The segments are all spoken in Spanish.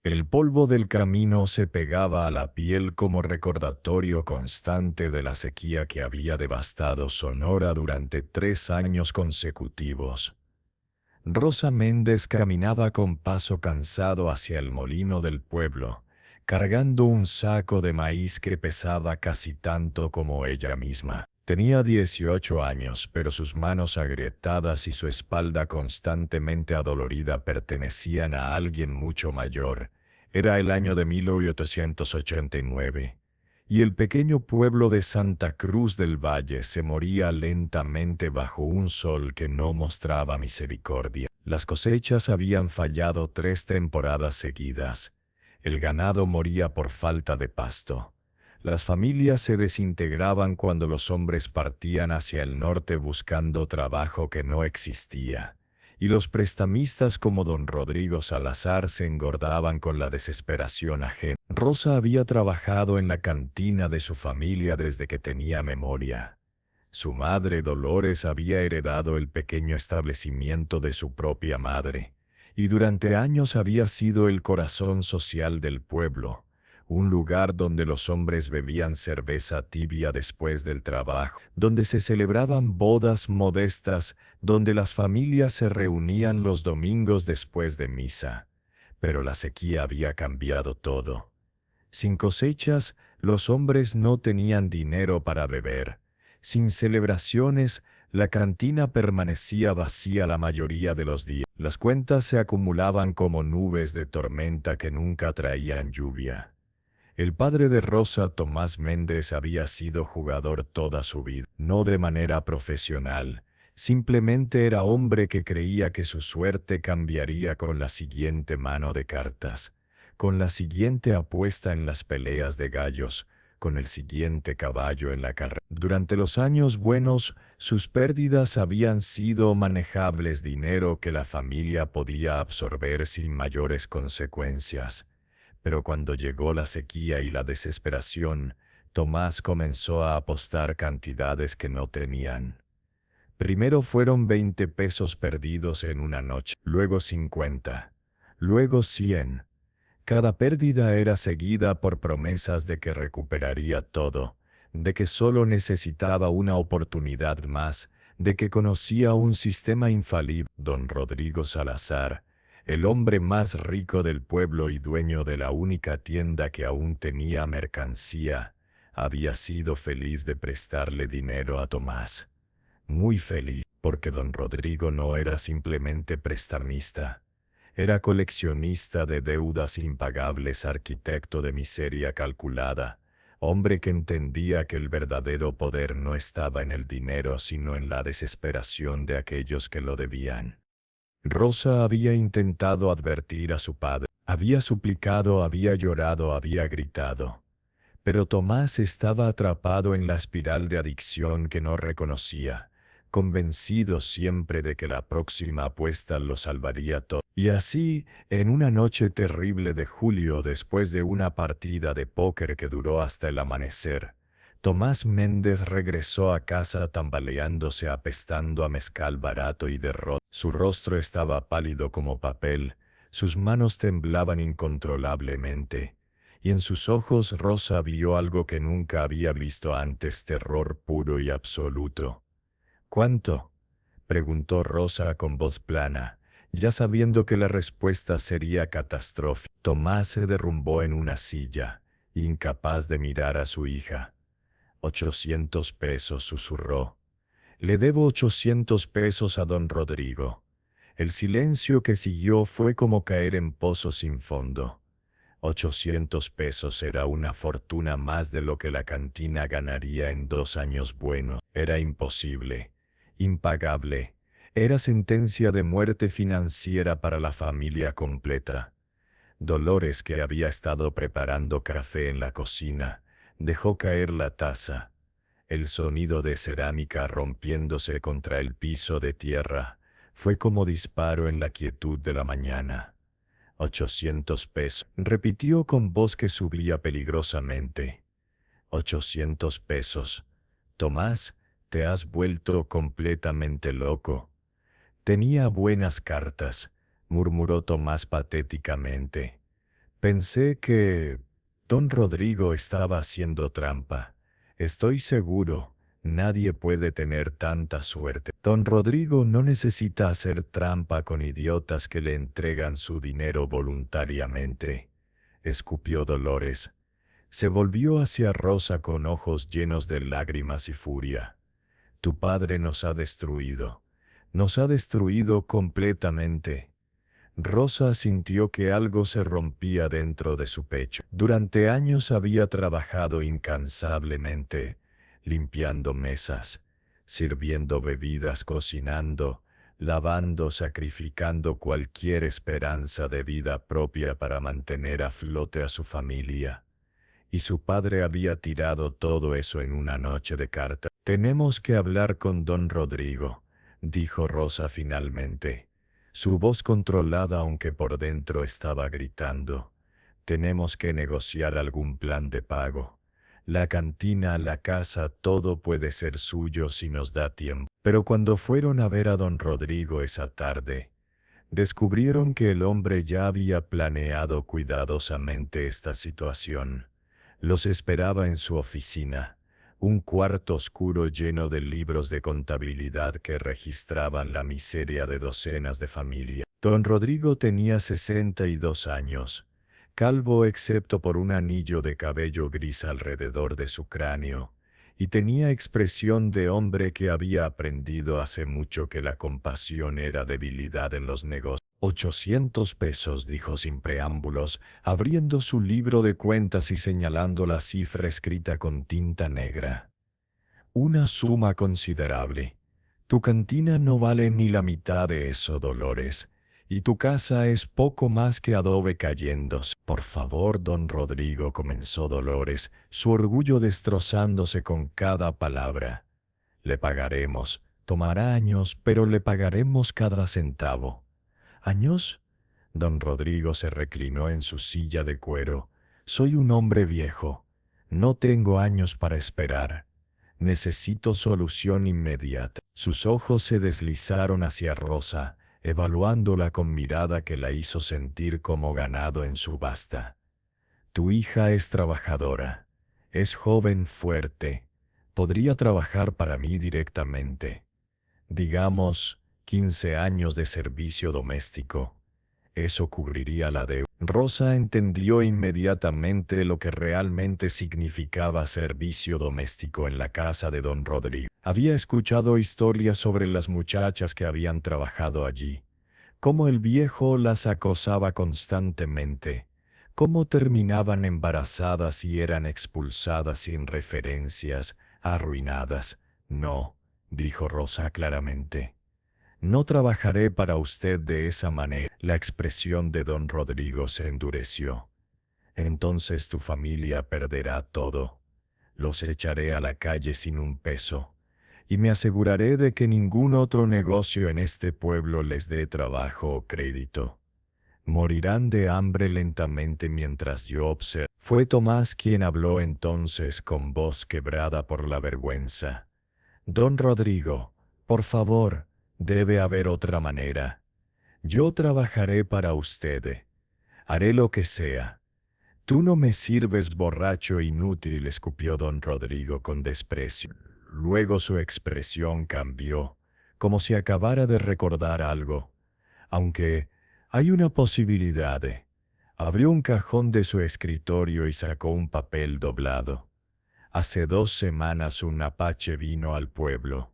El polvo del camino se pegaba a la piel como recordatorio constante de la sequía que había devastado Sonora durante 3 años consecutivos. Rosa Méndez caminaba con paso cansado hacia el molino del pueblo, cargando un saco de maíz que pesaba casi tanto como ella misma. Tenía 18 años, pero sus manos agrietadas y su espalda constantemente adolorida pertenecían a alguien mucho mayor. Era el año de 1889, y el pequeño pueblo de Santa Cruz del Valle se moría lentamente bajo un sol que no mostraba misericordia. Las cosechas habían fallado 3 temporadas seguidas. El ganado moría por falta de pasto. Las familias se desintegraban cuando los hombres partían hacia el norte buscando trabajo que no existía, y los prestamistas como don Rodrigo Salazar se engordaban con la desesperación ajena. Rosa había trabajado en la cantina de su familia desde que tenía memoria. Su madre Dolores había heredado el pequeño establecimiento de su propia madre, y durante años había sido el corazón social del pueblo, un lugar donde los hombres bebían cerveza tibia después del trabajo, donde se celebraban bodas modestas, donde las familias se reunían los domingos después de misa. Pero la sequía había cambiado todo. Sin cosechas, los hombres no tenían dinero para beber. Sin celebraciones, la cantina permanecía vacía la mayoría de los días. Las cuentas se acumulaban como nubes de tormenta que nunca traían lluvia. El padre de Rosa, Tomás Méndez, había sido jugador toda su vida, no de manera profesional. Simplemente era hombre que creía que su suerte cambiaría con la siguiente mano de cartas, con la siguiente apuesta en las peleas de gallos, con el siguiente caballo en la carrera. Durante los años buenos, sus pérdidas habían sido manejables, dinero que la familia podía absorber sin mayores consecuencias. Pero cuando llegó la sequía y la desesperación, Tomás comenzó a apostar cantidades que no tenían. Primero fueron 20 pesos perdidos en una noche, luego 50, luego 100. Cada pérdida era seguida por promesas de que recuperaría todo, de que solo necesitaba una oportunidad más, de que conocía un sistema infalible. Don Rodrigo Salazar, el hombre más rico del pueblo y dueño de la única tienda que aún tenía mercancía, había sido feliz de prestarle dinero a Tomás. Muy feliz, porque don Rodrigo no era simplemente prestamista. Era coleccionista de deudas impagables, arquitecto de miseria calculada, hombre que entendía que el verdadero poder no estaba en el dinero sino en la desesperación de aquellos que lo debían. Rosa había intentado advertir a su padre, había suplicado, había llorado, había gritado. Pero Tomás estaba atrapado en la espiral de adicción que no reconocía, convencido siempre de que la próxima apuesta lo salvaría todo. Y así, en una noche terrible de julio, después de una partida de póker que duró hasta el amanecer, Tomás Méndez regresó a casa tambaleándose, apestando a mezcal barato y derrota. Su rostro estaba pálido como papel, sus manos temblaban incontrolablemente, y en sus ojos Rosa vio algo que nunca había visto antes: terror puro y absoluto. ¿Cuánto?, preguntó Rosa con voz plana, ya sabiendo que la respuesta sería catastrófica. Tomás se derrumbó en una silla, incapaz de mirar a su hija. 800 pesos, susurró. Le debo 800 pesos a don Rodrigo. El silencio que siguió fue como caer en pozo sin fondo. 800 pesos era una fortuna más de lo que la cantina ganaría en 2 años buenos. Era imposible, impagable. Era sentencia de muerte financiera para la familia completa. Dolores, que había estado preparando café en la cocina, dejó caer la taza. El sonido de cerámica rompiéndose contra el piso de tierra fue como disparo en la quietud de la mañana. 800 pesos, repitió con voz que subía peligrosamente. 800 pesos. Tomás, te has vuelto completamente loco. Tenía buenas cartas, murmuró Tomás patéticamente. Pensé que don Rodrigo estaba haciendo trampa. Estoy seguro, nadie puede tener tanta suerte. Don Rodrigo no necesita hacer trampa con idiotas que le entregan su dinero voluntariamente, escupió Dolores. Se volvió hacia Rosa con ojos llenos de lágrimas y furia. Tu padre nos ha destruido. Nos ha destruido completamente. Rosa sintió que algo se rompía dentro de su pecho. Durante años había trabajado incansablemente, limpiando mesas, sirviendo bebidas, cocinando, lavando, sacrificando cualquier esperanza de vida propia para mantener a flote a su familia. Y su padre había tirado todo eso en una noche de carta. Tenemos que hablar con don Rodrigo, dijo Rosa finalmente. Su voz controlada aunque por dentro estaba gritando. Tenemos que negociar algún plan de pago. La cantina, la casa, todo puede ser suyo si nos da tiempo. Pero cuando fueron a ver a don Rodrigo esa tarde, descubrieron que el hombre ya había planeado cuidadosamente esta situación. Los esperaba en su oficina, un cuarto oscuro lleno de libros de contabilidad que registraban la miseria de docenas de familias. Don Rodrigo tenía 62 años, calvo excepto por un anillo de cabello gris alrededor de su cráneo, y tenía expresión de hombre que había aprendido hace mucho que la compasión era debilidad en los negocios. 800 pesos, dijo sin preámbulos, abriendo su libro de cuentas y señalando la cifra escrita con tinta negra. Una suma considerable. Tu cantina no vale ni la mitad de eso, Dolores, y tu casa es poco más que adobe cayéndose. Por favor, don Rodrigo, comenzó Dolores, su orgullo destrozándose con cada palabra. Le pagaremos. Tomará años, pero le pagaremos cada centavo. ¿Años? Don Rodrigo se reclinó en su silla de cuero. Soy un hombre viejo. No tengo años para esperar. Necesito solución inmediata. Sus ojos se deslizaron hacia Rosa, evaluándola con mirada que la hizo sentir como ganado en subasta. Tu hija es trabajadora. Es joven, fuerte. Podría trabajar para mí directamente. Digamos, 15 años de servicio doméstico. Eso cubriría la deuda. Rosa entendió inmediatamente lo que realmente significaba servicio doméstico en la casa de don Rodrigo. Había escuchado historias sobre las muchachas que habían trabajado allí, cómo el viejo las acosaba constantemente, cómo terminaban embarazadas y eran expulsadas sin referencias, arruinadas. No, dijo Rosa claramente. No trabajaré para usted de esa manera. La expresión de don Rodrigo se endureció. Entonces tu familia perderá todo. Los echaré a la calle sin un peso. Y me aseguraré de que ningún otro negocio en este pueblo les dé trabajo o crédito. Morirán de hambre lentamente mientras yo observo. Fue Tomás quien habló entonces con voz quebrada por la vergüenza. Don Rodrigo, por favor, debe haber otra manera. Yo trabajaré para usted. Haré lo que sea. Tú no me sirves, borracho inútil, escupió don Rodrigo con desprecio. Luego su expresión cambió, como si acabara de recordar algo. Aunque hay una posibilidad. Abrió un cajón de su escritorio y sacó un papel doblado. Hace 2 semanas un apache vino al pueblo.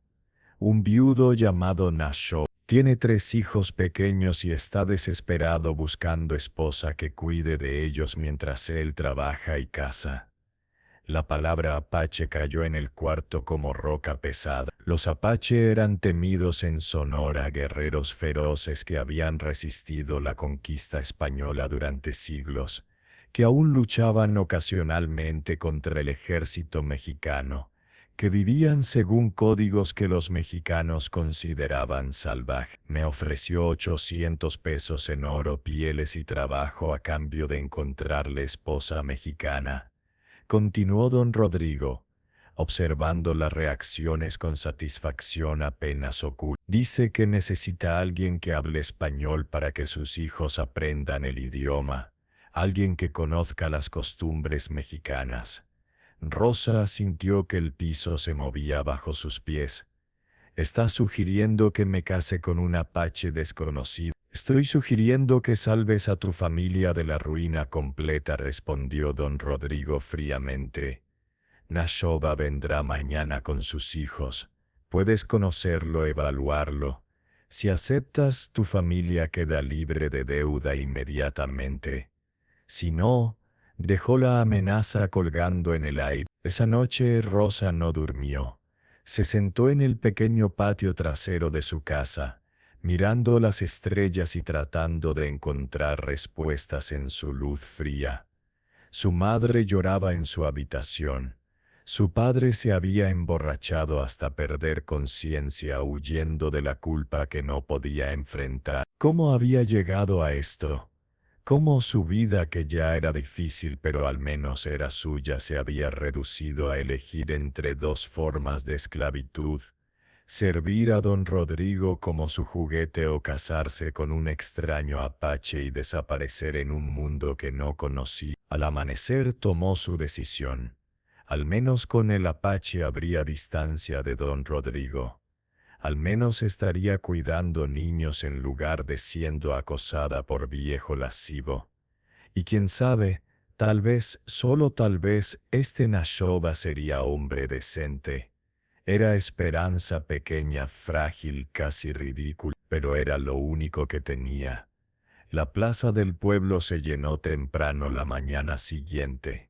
Un viudo llamado Nasho. Tiene 3 hijos pequeños y está desesperado buscando esposa que cuide de ellos mientras él trabaja y caza. La palabra apache cayó en el cuarto como roca pesada. Los apache eran temidos en Sonora, guerreros feroces que habían resistido la conquista española durante siglos, que aún luchaban ocasionalmente contra el ejército mexicano, que vivían según códigos que los mexicanos consideraban salvajes. Me ofreció 800 pesos en oro, pieles y trabajo a cambio de encontrarle esposa mexicana. Continuó don Rodrigo, observando las reacciones con satisfacción apenas oculta. Dice que necesita a alguien que hable español para que sus hijos aprendan el idioma. alguien que conozca las costumbres mexicanas. Rosa sintió que el piso se movía bajo sus pies. ¿Estás sugiriendo que me case con un apache desconocido? Estoy sugiriendo que salves a tu familia de la ruina completa, respondió don Rodrigo fríamente. Nashoba vendrá mañana con sus hijos. Puedes conocerlo, evaluarlo. Si aceptas, tu familia queda libre de deuda inmediatamente. Si no, dejó la amenaza colgando en el aire. Esa noche Rosa no durmió. Se sentó en el pequeño patio trasero de su casa, mirando las estrellas y tratando de encontrar respuestas en su luz fría. Su madre lloraba en su habitación. Su padre se había emborrachado hasta perder conciencia, huyendo de la culpa que no podía enfrentar. ¿Cómo había llegado a esto? ¿Cómo su vida, que ya era difícil pero al menos era suya, se había reducido a elegir entre dos formas de esclavitud? Servir a don Rodrigo como su juguete o casarse con un extraño apache y desaparecer en un mundo que no conocía. Al amanecer tomó su decisión. Al menos con el apache habría distancia de don Rodrigo. Al menos estaría cuidando niños en lugar de siendo acosada por viejo lascivo. Y quién sabe, tal vez, solo tal vez, este Nashoba sería hombre decente. Era esperanza pequeña, frágil, casi ridícula, pero era lo único que tenía. La plaza del pueblo se llenó temprano la mañana siguiente.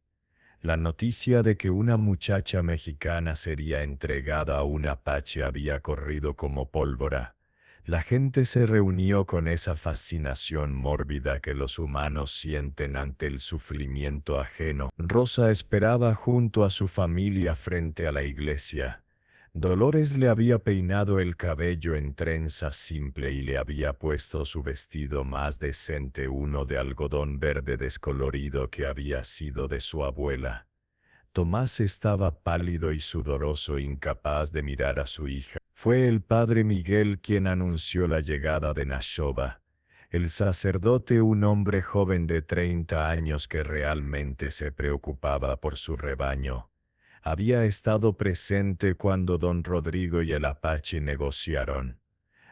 La noticia de que una muchacha mexicana sería entregada a un apache había corrido como pólvora. La gente se reunió con esa fascinación mórbida que los humanos sienten ante el sufrimiento ajeno. Rosa esperaba junto a su familia frente a la iglesia. Dolores le había peinado el cabello en trenza simple y le había puesto su vestido más decente, uno de algodón verde descolorido que había sido de su abuela. Tomás estaba pálido y sudoroso, incapaz de mirar a su hija. Fue el padre Miguel quien anunció la llegada de Nashoba. El sacerdote, un hombre joven de 30 años que realmente se preocupaba por su rebaño, había estado presente cuando don Rodrigo y el apache negociaron.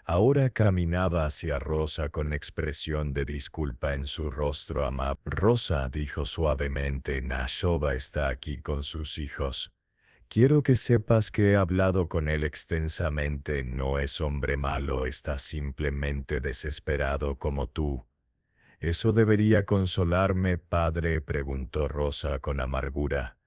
Ahora caminaba hacia Rosa con expresión de disculpa en su rostro amable. Rosa, dijo suavemente, Nashoba está aquí con sus hijos. Quiero que sepas que he hablado con él extensamente. No es hombre malo, está simplemente desesperado como tú. ¿Eso debería consolarme, padre?, preguntó Rosa con amargura.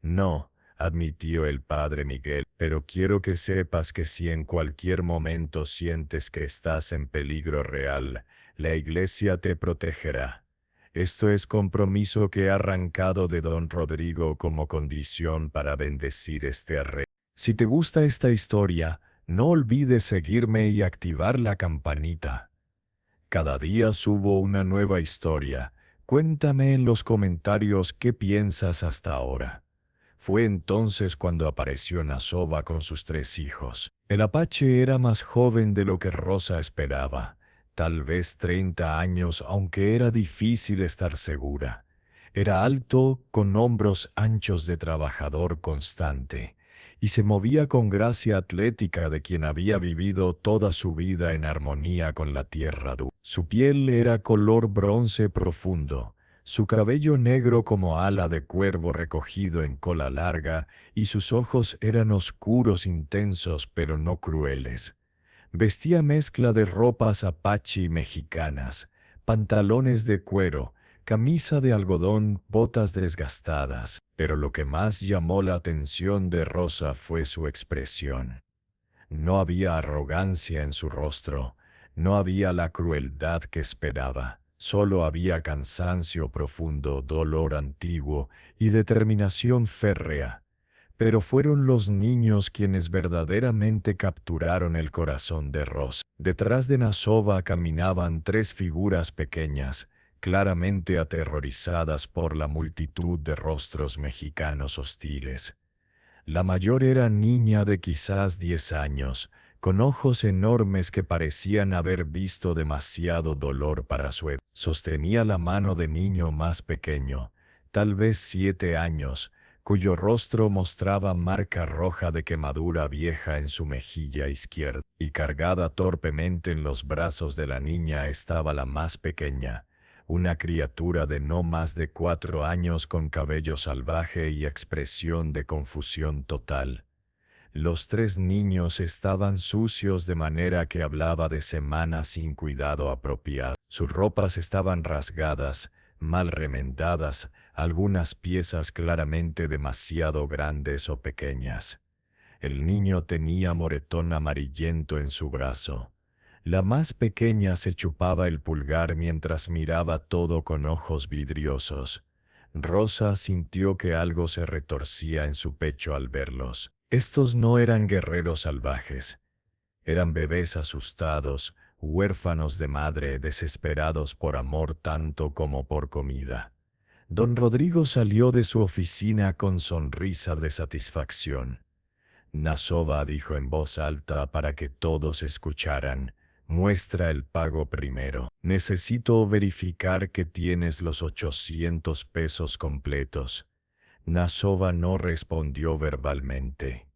No, admitió el padre Miguel, pero quiero que sepas que si en cualquier momento sientes que estás en peligro real, la iglesia te protegerá. Esto es compromiso que he arrancado de don Rodrigo como condición para bendecir este arreglo. Si te gusta esta historia, no olvides seguirme y activar la campanita. Cada día subo una nueva historia. Cuéntame en los comentarios qué piensas hasta ahora. Fue entonces cuando apareció Nashoba con sus 3 hijos. El apache era más joven de lo que Rosa esperaba, tal vez 30 años, aunque era difícil estar segura. Era alto, con hombros anchos de trabajador constante, y se movía con gracia atlética de quien había vivido toda su vida en armonía con la tierra dura. Su piel era color bronce profundo, su cabello negro como ala de cuervo recogido en cola larga, y sus ojos eran oscuros, intensos, pero no crueles. Vestía mezcla de ropas apache y mexicanas, pantalones de cuero, camisa de algodón, botas desgastadas, pero lo que más llamó la atención de Rosa fue su expresión. No había arrogancia en su rostro, no había la crueldad que esperaba. Solo había cansancio profundo, dolor antiguo y determinación férrea. Pero fueron los niños quienes verdaderamente capturaron el corazón de Rosa. Detrás de Nashoba caminaban 3 figuras pequeñas, claramente aterrorizadas por la multitud de rostros mexicanos hostiles. La mayor era niña de quizás 10 años, con ojos enormes que parecían haber visto demasiado dolor para su edad. Sostenía la mano de niño más pequeño, tal vez 7 años, cuyo rostro mostraba marca roja de quemadura vieja en su mejilla izquierda, y cargada torpemente en los brazos de la niña estaba la más pequeña, una criatura de no más de 4 años con cabello salvaje y expresión de confusión total. Los 3 niños estaban sucios de manera que hablaba de semanas sin cuidado apropiado. Sus ropas estaban rasgadas, mal remendadas, algunas piezas claramente demasiado grandes o pequeñas. El niño tenía moretón amarillento en su brazo. La más pequeña se chupaba el pulgar mientras miraba todo con ojos vidriosos. Rosa sintió que algo se retorcía en su pecho al verlos. Estos no eran guerreros salvajes. Eran bebés asustados, huérfanos de madre, desesperados por amor tanto como por comida. Don Rodrigo salió de su oficina con sonrisa de satisfacción. Nasova dijo en voz alta para que todos escucharan: muestra el pago primero. Necesito verificar que tienes los 800 pesos completos. Nasova no respondió verbalmente.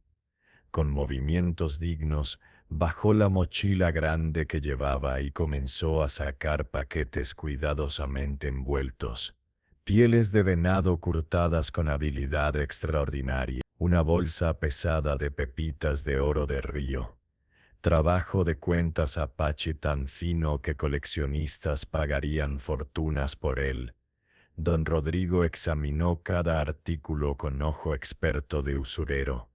Con movimientos dignos, bajó la mochila grande que llevaba y comenzó a sacar paquetes cuidadosamente envueltos. Pieles de venado cortadas con habilidad extraordinaria, una bolsa pesada de pepitas de oro de río. Trabajo de cuentas apache tan fino que coleccionistas pagarían fortunas por él. Don Rodrigo examinó cada artículo con ojo experto de usurero,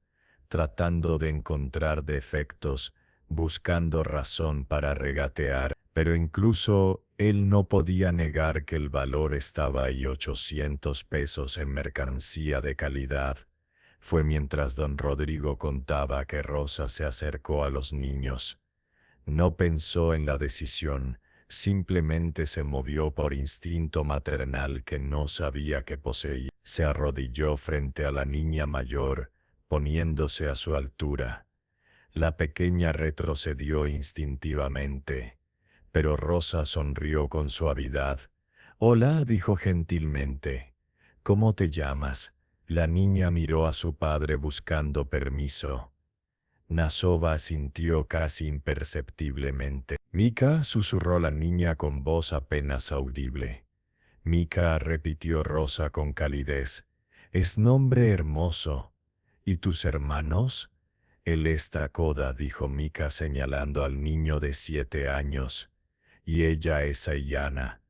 tratando de encontrar defectos, buscando razón para regatear, pero incluso él no podía negar que el valor estaba ahí: 800 pesos en mercancía de calidad. Fue mientras don Rodrigo contaba que Rosa se acercó a los niños. No pensó en la decisión, simplemente se movió por instinto maternal que no sabía que poseía. Se arrodilló frente a la niña mayor, poniéndose a su altura. La pequeña retrocedió instintivamente, pero Rosa sonrió con suavidad. «Hola», dijo gentilmente. «¿Cómo te llamas?» La niña miró a su padre buscando permiso. Nasova asintió casi imperceptiblemente. «Mika», susurró la niña con voz apenas audible. «Mika», repitió Rosa con calidez. «Es nombre hermoso. ¿Y tus hermanos?» «Él es Takoda», dijo Mika señalando al niño de 7 años. «Y ella es Ayana».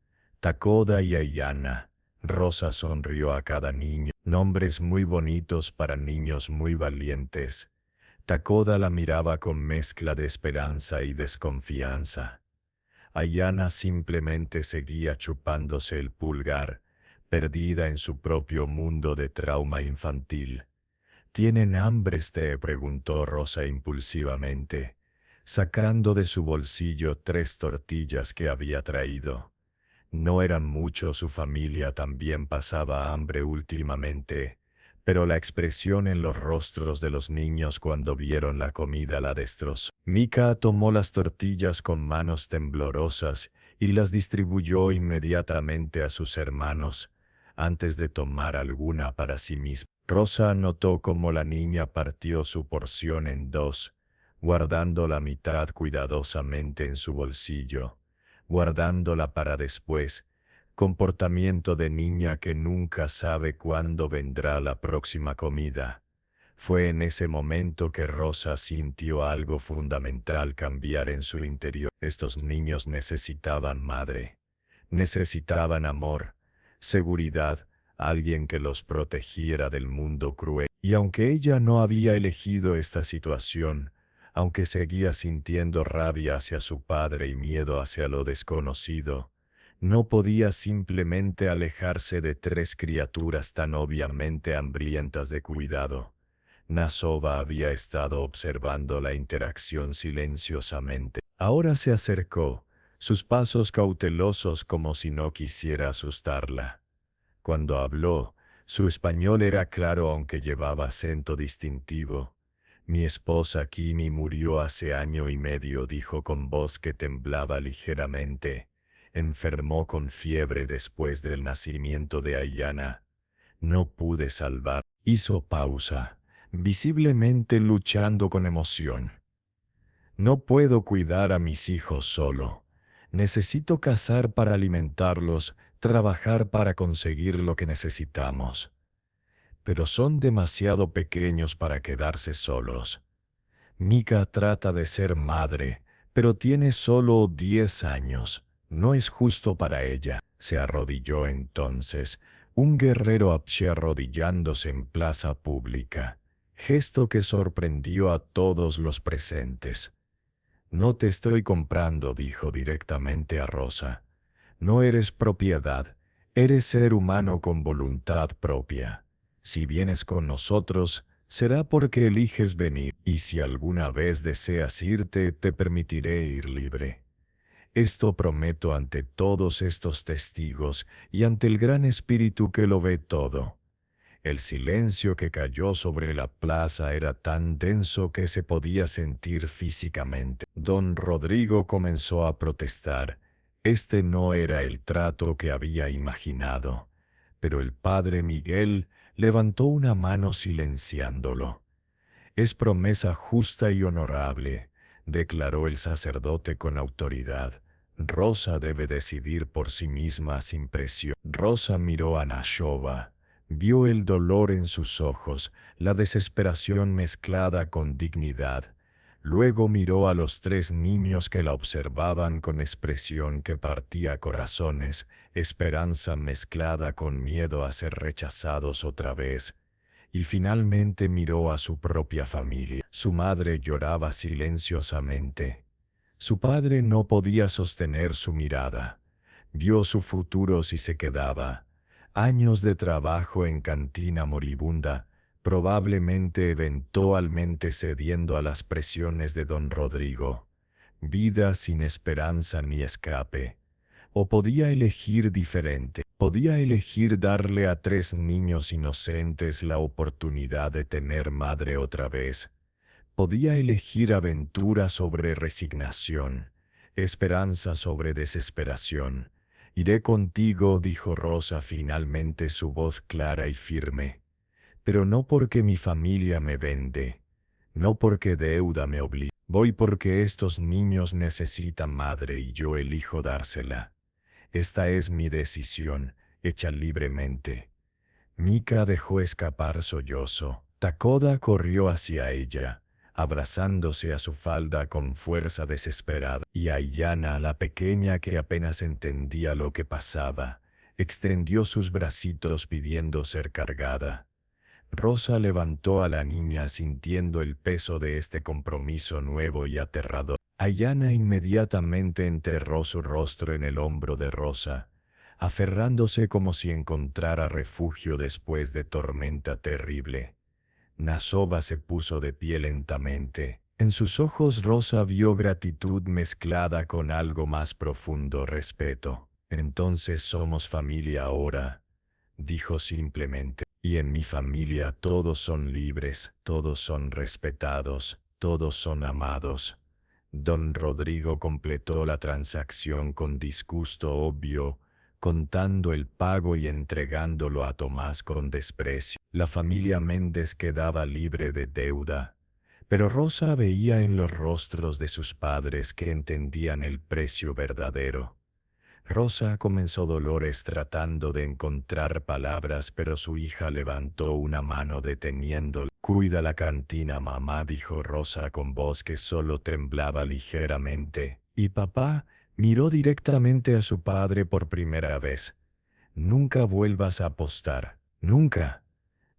«Takoda y Ayana». Rosa sonrió a cada niño. Nombres muy bonitos para niños muy valientes. Takoda la miraba con mezcla de esperanza y desconfianza. Ayana simplemente seguía chupándose el pulgar, perdida en su propio mundo de trauma infantil. «¿Tienen hambre?», preguntó Rosa impulsivamente, sacando de su bolsillo 3 tortillas que había traído. No eran muchos, su familia también pasaba hambre últimamente, pero la expresión en los rostros de los niños cuando vieron la comida la destrozó. Mika tomó las tortillas con manos temblorosas y las distribuyó inmediatamente a sus hermanos, antes de tomar alguna para sí misma. Rosa notó cómo la niña partió su porción en 2, guardando la mitad cuidadosamente en su bolsillo, guardándola para después. Comportamiento de niña que nunca sabe cuándo vendrá la próxima comida. Fue en ese momento que Rosa sintió algo fundamental cambiar en su interior. Estos niños necesitaban madre, necesitaban amor, seguridad, alguien que los protegiera del mundo cruel. Y aunque ella no había elegido esta situación, aunque seguía sintiendo rabia hacia su padre y miedo hacia lo desconocido, no podía simplemente alejarse de 3 criaturas tan obviamente hambrientas de cuidado. Nasova había estado observando la interacción silenciosamente. Ahora se acercó, sus pasos cautelosos como si no quisiera asustarla. Cuando habló, su español era claro aunque llevaba acento distintivo. Mi esposa Kimi murió hace año y medio, dijo con voz que temblaba ligeramente. Enfermó con fiebre después del nacimiento de Ayana. No pude salvar. Hizo pausa, visiblemente luchando con emoción. No puedo cuidar a mis hijos solo. Necesito cazar para alimentarlos, trabajar para conseguir lo que necesitamos. Pero son demasiado pequeños para quedarse solos. Mika trata de ser madre, pero tiene solo 10 años. No es justo para ella. Se arrodilló entonces, un guerrero Apche arrodillándose en plaza pública, gesto que sorprendió a todos los presentes. No te estoy comprando, dijo directamente a Rosa. No eres propiedad, eres ser humano con voluntad propia. Si vienes con nosotros, será porque eliges venir, y si alguna vez deseas irte, te permitiré ir libre. Esto prometo ante todos estos testigos y ante el gran espíritu que lo ve todo. El silencio que cayó sobre la plaza era tan denso que se podía sentir físicamente. Don Rodrigo comenzó a protestar. Este no era el trato que había imaginado. Pero el padre Miguel levantó una mano silenciándolo. Es promesa justa y honorable, declaró el sacerdote con autoridad. Rosa debe decidir por sí misma sin presión. Rosa miró a Nashova. Vio el dolor en sus ojos, la desesperación mezclada con dignidad. Luego miró a los 3 niños que la observaban con expresión que partía corazones, esperanza mezclada con miedo a ser rechazados otra vez. Y finalmente miró a su propia familia. Su madre lloraba silenciosamente. Su padre no podía sostener su mirada. Vio su futuro si se quedaba. Años de trabajo en cantina moribunda, probablemente eventualmente cediendo a las presiones de don Rodrigo. Vida sin esperanza ni escape. O podía elegir diferente. Podía elegir darle a 3 niños inocentes la oportunidad de tener madre otra vez. Podía elegir aventura sobre resignación, esperanza sobre desesperación. Iré contigo, dijo Rosa finalmente, su voz clara y firme. Pero no porque mi familia me vende, no porque deuda me obliga. Voy porque estos niños necesitan madre y yo elijo dársela. Esta es mi decisión, hecha libremente. Mika dejó escapar sollozo. Takoda corrió hacia ella, abrazándose a su falda con fuerza desesperada. Y Ayana, la pequeña que apenas entendía lo que pasaba, extendió sus bracitos pidiendo ser cargada. Rosa levantó a la niña sintiendo el peso de este compromiso nuevo y aterrador. Ayana inmediatamente enterró su rostro en el hombro de Rosa, aferrándose como si encontrara refugio después de tormenta terrible. Nashova se puso de pie lentamente. En sus ojos Rosa vio gratitud mezclada con algo más profundo, respeto. Entonces somos familia ahora, dijo simplemente. Y en mi familia todos son libres, todos son respetados, todos son amados. Don Rodrigo completó la transacción con disgusto obvio, contando el pago y entregándolo a Tomás con desprecio. La familia Méndez quedaba libre de deuda, pero Rosa veía en los rostros de sus padres que entendían el precio verdadero. Rosa comenzó Dolores tratando de encontrar palabras, pero su hija levantó una mano deteniéndola. «Cuida la cantina, mamá», dijo Rosa con voz que solo temblaba ligeramente. Y papá miró directamente a su padre por primera vez. «Nunca vuelvas a apostar. Nunca».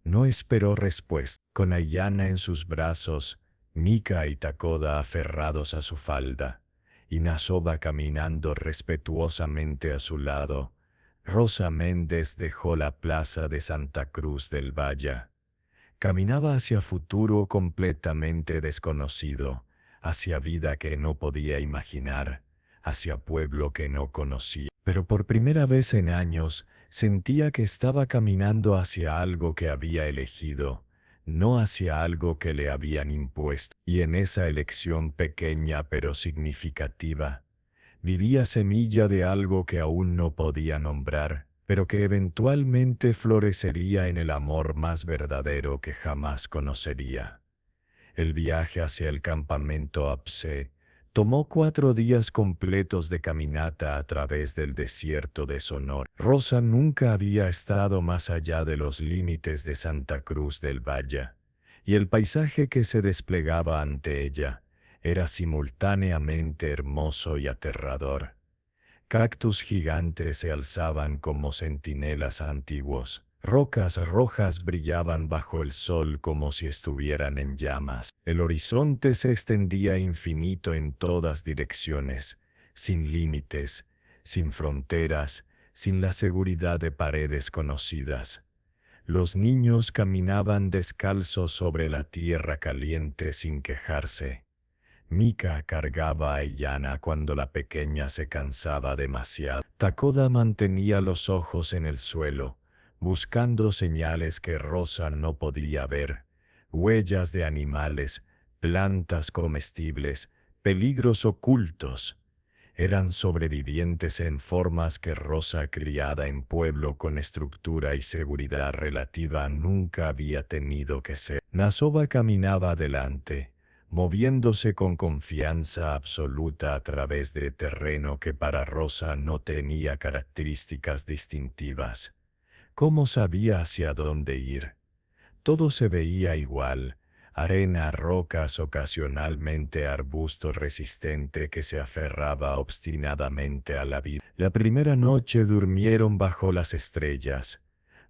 No esperó respuesta. Con Ayana en sus brazos, Mika y Takoda aferrados a su falda, y Nashova caminando respetuosamente a su lado, Rosa Méndez dejó la plaza de Santa Cruz del Valle. Caminaba hacia futuro completamente desconocido, hacia vida que no podía imaginar, hacia pueblo que no conocía. Pero por primera vez en años sentía que estaba caminando hacia algo que había elegido, no hacia algo que le habían impuesto. Y en esa elección pequeña pero significativa, vivía semilla de algo que aún no podía nombrar, pero que eventualmente florecería en el amor más verdadero que jamás conocería. El viaje hacia el campamento Apse tomó 4 días completos de caminata a través del desierto de Sonora. Rosa nunca había estado más allá de los límites de Santa Cruz del Valle, y el paisaje que se desplegaba ante ella era simultáneamente hermoso y aterrador. Cactus gigantes se alzaban como centinelas antiguos. Rocas rojas brillaban bajo el sol como si estuvieran en llamas. El horizonte se extendía infinito en todas direcciones, sin límites, sin fronteras, sin la seguridad de paredes conocidas. Los niños caminaban descalzos sobre la tierra caliente sin quejarse. Mika cargaba a Aiyana cuando la pequeña se cansaba demasiado. Takoda mantenía los ojos en el suelo, buscando señales que Rosa no podía ver, huellas de animales, plantas comestibles, peligros ocultos. Eran sobrevivientes en formas que Rosa, criada en pueblo con estructura y seguridad relativa, nunca había tenido que ser. Nasova caminaba adelante, moviéndose con confianza absoluta a través de terreno que para Rosa no tenía características distintivas. ¿Cómo sabía hacia dónde ir? Todo se veía igual: arena, rocas, ocasionalmente arbusto resistente que se aferraba obstinadamente a la vida. La primera noche durmieron bajo las estrellas.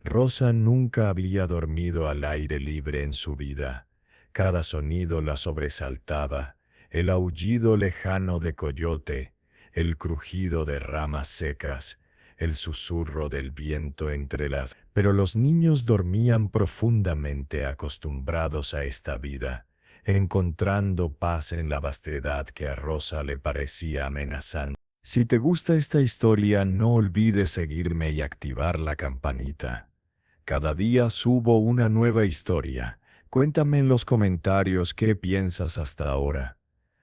Rosa nunca había dormido al aire libre en su vida. Cada sonido la sobresaltaba: el aullido lejano de coyote, el crujido de ramas secas, el susurro del viento entre las... Pero los niños dormían profundamente acostumbrados a esta vida, encontrando paz en la vastedad que a Rosa le parecía amenazante. Si te gusta esta historia, no olvides seguirme y activar la campanita. Cada día subo una nueva historia. Cuéntame en los comentarios qué piensas hasta ahora.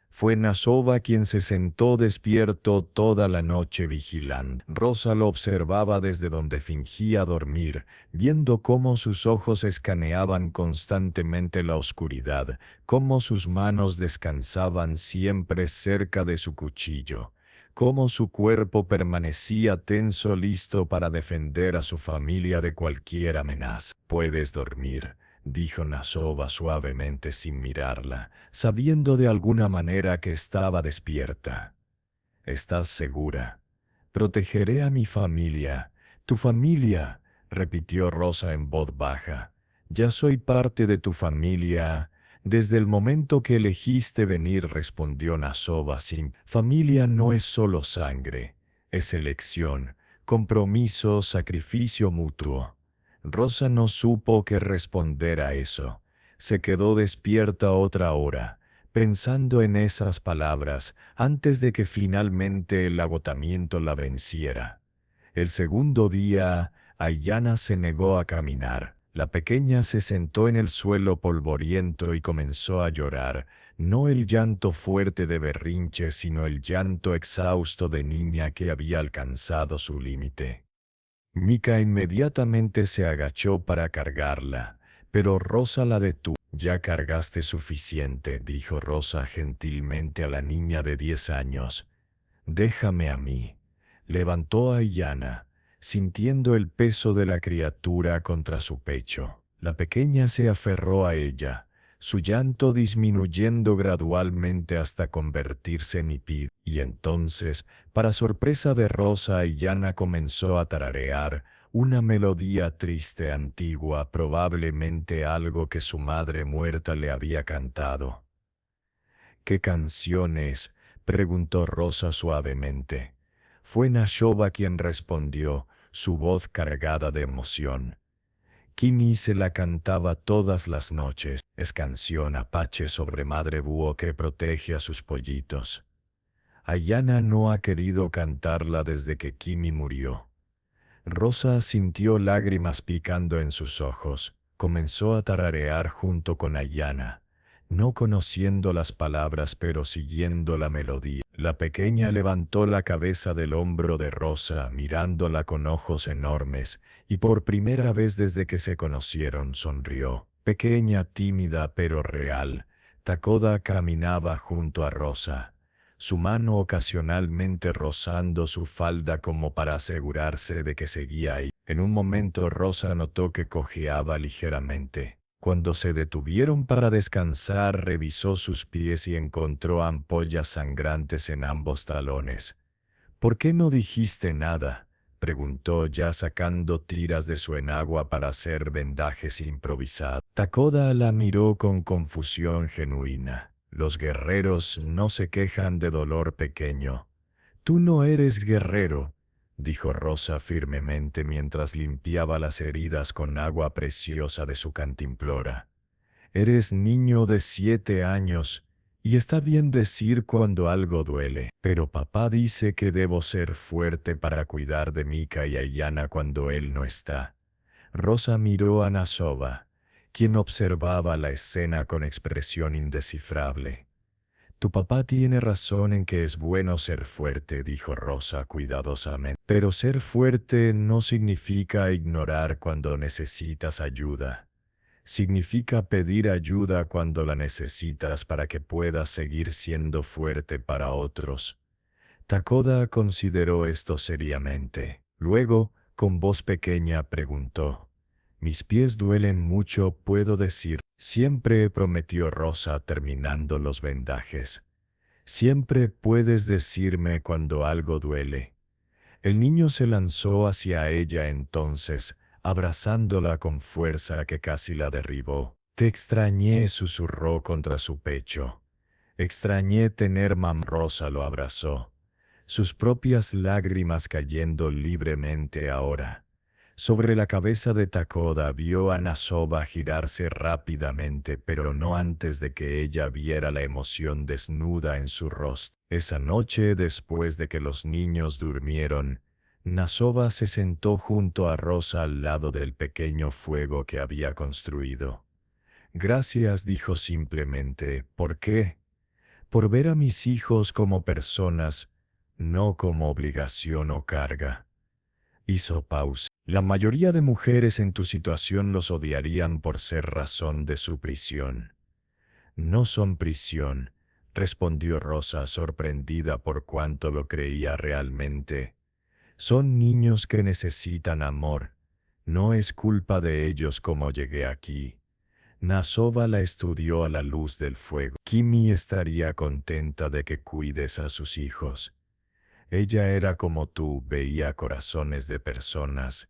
Fue Nasova quien se sentó despierto toda la noche vigilando. Rosa lo observaba desde donde fingía dormir, viendo cómo sus ojos escaneaban constantemente la oscuridad, cómo sus manos descansaban siempre cerca de su cuchillo, cómo su cuerpo permanecía tenso, listo para defender a su familia de cualquier amenaza. «Puedes dormir», dijo Nasova suavemente sin mirarla, sabiendo de alguna manera que estaba despierta. «¿Estás segura?» «Protegeré a mi familia». «¿Tu familia?», repitió Rosa en voz baja. «Ya soy parte de tu familia. Desde el momento que elegiste venir», respondió Nasova sin... «Familia no es solo sangre, es elección, compromiso, sacrificio mutuo». Rosa no supo qué responder a eso. Se quedó despierta otra hora, pensando en esas palabras, antes de que finalmente el agotamiento la venciera. El segundo día, Aiyana se negó a caminar. La pequeña se sentó en el suelo polvoriento y comenzó a llorar, no el llanto fuerte de berrinche, sino el llanto exhausto de niña que había alcanzado su límite. Mika inmediatamente se agachó para cargarla, pero Rosa la detuvo. «Ya cargaste suficiente», dijo Rosa gentilmente a la niña de 10 años. «Déjame a mí». Levantó a Aiyana, sintiendo el peso de la criatura contra su pecho. La pequeña se aferró a ella, su llanto disminuyendo gradualmente hasta convertirse en hipid. Y entonces, para sorpresa de Rosa, Aiyana comenzó a tararear una melodía triste antigua, probablemente algo que su madre muerta le había cantado. «¿Qué canción es?», preguntó Rosa suavemente. Fue Nasova quien respondió, su voz cargada de emoción. Kimi se la cantaba todas las noches. Es canción apache sobre madre búho que protege a sus pollitos. Aiyana no ha querido cantarla desde que Kimi murió. Rosa sintió lágrimas picando en sus ojos. Comenzó a tararear junto con Ayanna, no conociendo las palabras pero siguiendo la melodía. La pequeña levantó la cabeza del hombro de Rosa, mirándola con ojos enormes, y por primera vez desde que se conocieron sonrió. Pequeña, tímida pero real, Takoda caminaba junto a Rosa, su mano ocasionalmente rozando su falda como para asegurarse de que seguía ahí. En un momento Rosa notó que cojeaba ligeramente. Cuando se detuvieron para descansar, revisó sus pies y encontró ampollas sangrantes en ambos talones. «¿Por qué no dijiste nada?», preguntó ya sacando tiras de su enagua para hacer vendajes improvisados. Takoda la miró con confusión genuina. «Los guerreros no se quejan de dolor pequeño». «Tú no eres guerrero», dijo Rosa firmemente mientras limpiaba las heridas con agua preciosa de su cantimplora. «Eres niño de 7 años, y está bien decir cuando algo duele, pero papá dice que debo ser fuerte para cuidar de Mika y Ayanna cuando él no está». Rosa miró a Nasoba, quien observaba la escena con expresión indescifrable. «Tu papá tiene razón en que es bueno ser fuerte», dijo Rosa cuidadosamente. «Pero ser fuerte no significa ignorar cuando necesitas ayuda. Significa pedir ayuda cuando la necesitas para que puedas seguir siendo fuerte para otros». Takoda consideró esto seriamente. Luego, con voz pequeña, preguntó: «Mis pies duelen mucho, ¿puedo decir?» «Siempre», prometió Rosa terminando los vendajes. «Siempre puedes decirme cuando algo duele». El niño se lanzó hacia ella entonces, abrazándola con fuerza que casi la derribó. «Te extrañé», susurró contra su pecho. «Extrañé tener mamá». Rosa lo abrazó, sus propias lágrimas cayendo libremente ahora. Sobre la cabeza de Takoda vio a Nasoba girarse rápidamente, pero no antes de que ella viera la emoción desnuda en su rostro. Esa noche, después de que los niños durmieron, Nasoba se sentó junto a Rosa al lado del pequeño fuego que había construido. «Gracias», dijo simplemente. «¿Por qué?» «Por ver a mis hijos como personas, no como obligación o carga». Hizo pausa. «La mayoría de mujeres en tu situación los odiarían por ser razón de su prisión». «No son prisión», respondió Rosa sorprendida por cuanto lo creía realmente. «Son niños que necesitan amor. No es culpa de ellos cómo llegué aquí». Nasoba la estudió a la luz del fuego. «Kimi estaría contenta de que cuides a sus hijos. Ella era como tú, veía corazones de personas,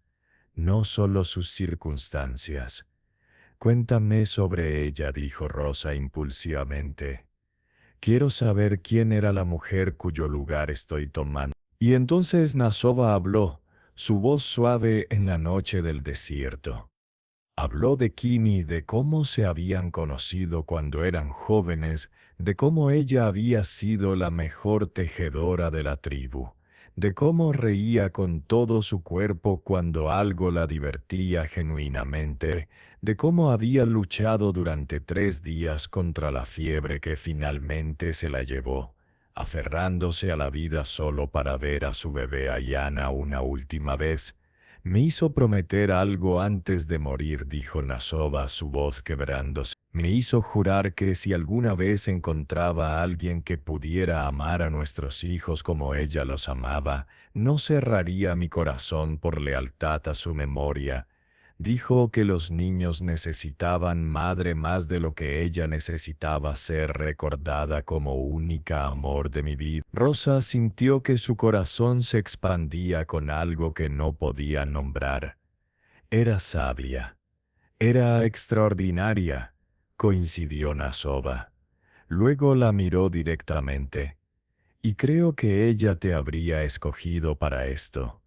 no solo sus circunstancias». «Cuéntame sobre ella», dijo Rosa impulsivamente. «Quiero saber quién era la mujer cuyo lugar estoy tomando». Y entonces Nasoba habló, su voz suave en la noche del desierto. Habló de Kimi, de cómo se habían conocido cuando eran jóvenes, de cómo ella había sido la mejor tejedora de la tribu, de cómo reía con todo su cuerpo cuando algo la divertía genuinamente, de cómo había luchado durante 3 días contra la fiebre que finalmente se la llevó, aferrándose a la vida solo para ver a su bebé Ayanna una última vez. «Me hizo prometer algo antes de morir», dijo Nasoba, su voz quebrándose. «Me hizo jurar que si alguna vez encontraba a alguien que pudiera amar a nuestros hijos como ella los amaba, no cerraría mi corazón por lealtad a su memoria». Dijo que los niños necesitaban madre más de lo que ella necesitaba ser recordada como única amor de mi vida. Rosa sintió que su corazón se expandía con algo que no podía nombrar. Era sabia. Era extraordinaria, coincidió Nasoba. Luego la miró directamente. «Y creo que ella te habría escogido para esto.